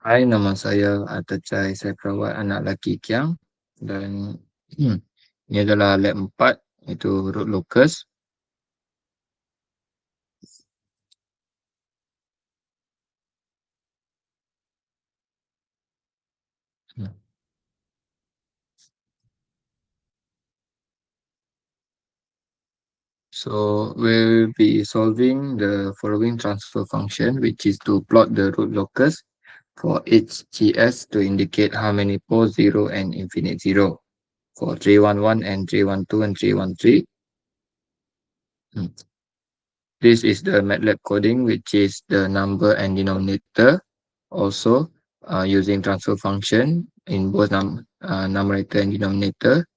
Hai, nama saya Atacai. Saya perawat anak lelaki Kiang dan ini adalah lab 4 iaitu root locus. So we'll be solving the following transfer function, which is to plot the root locus for each GS to indicate how many poles 0 and infinite 0 for 311 and 312 and 313. This is the MATLAB coding, which is the number and denominator. Also, using transfer function in both numerator and denominator,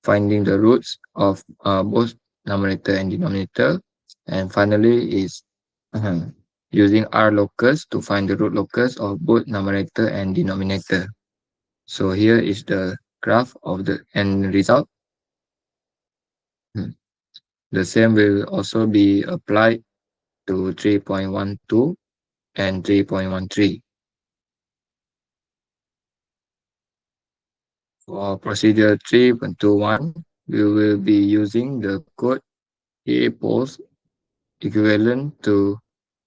finding the roots of both numerator and denominator, and finally is using R locus to find the root locus of both numerator and denominator. So here is the graph of the end result. The same will also be applied to 3.12 and 3.13. For procedure 3.21, we will be using the code A poles equivalent to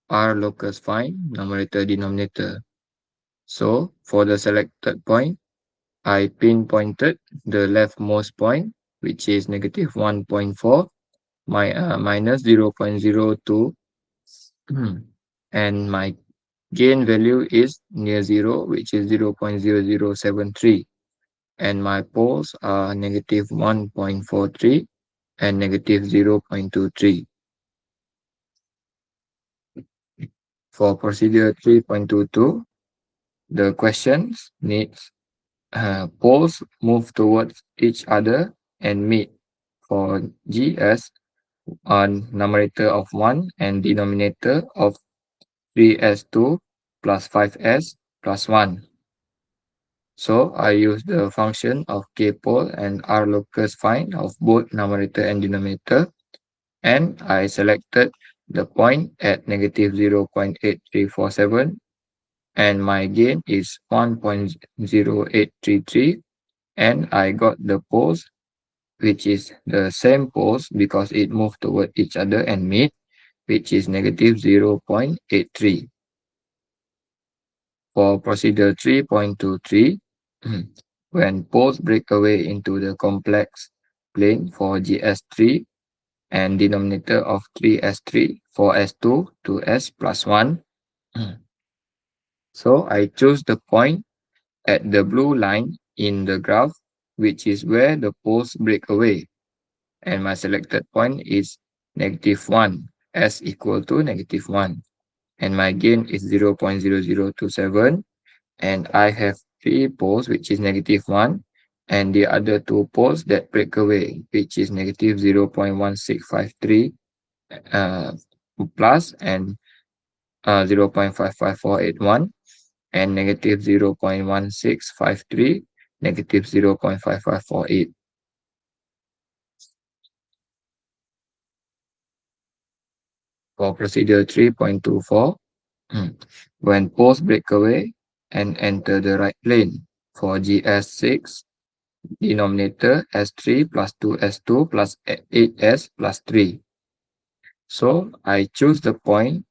R locus find numerator denominator. So for the selected point, I pinpointed the leftmost point, which is negative 1.4 minus 0.02 and my gain value is near 0, which is 0.0073. And my poles are negative 1.43 and negative 0.23. For procedure 3.22, the questions needs poles move towards each other and meet for GS on numerator of 1 and denominator of 3s2 plus 5s plus 1. So I use the function of k-pole and R locus find of both numerator and denominator, and I selected the point at negative 0.8347, and my gain is 1.0833, and I got the poles, which is the same poles because it moved toward each other and meet, which is negative 0.83. For procedure 3.23, when poles break away into the complex plane for GS3 and denominator of 3s3 for s2 to s plus 1. So I choose the point at the blue line in the graph, which is where the poles break away. And my selected point is negative 1, s equal to negative 1. And my gain is 0.0027. And I have 3 poles, which is negative 1. And the other 2 poles that break away, which is negative 0.1653 plus and 0.55481 and negative 0.1653, negative 0.5548. For procedure 3.24, when poles break away and enter the right plane for GS6, denominator S3 plus 2S2 plus 8S plus 3. So I choose the point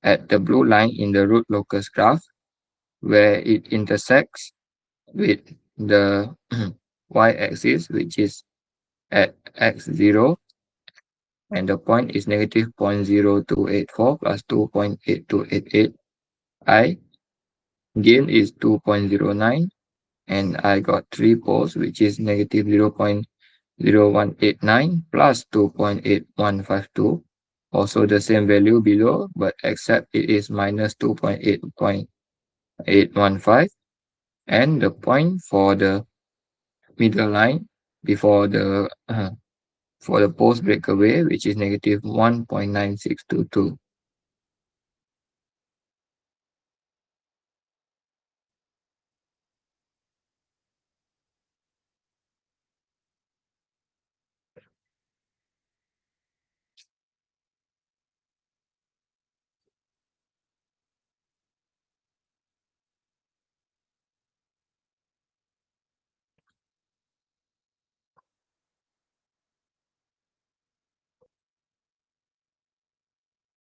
at the blue line in the root locus graph where it intersects with the y-axis, which is at x0, and the point is negative 0.0284 plus 2.8288. I gain is 2.09, and I got 3 poles, which is negative 0.0189 plus 2.8152. Also the same value below, but except it is minus 2.815. And the point for the middle line before the for the post breakaway, which is negative 1.9622.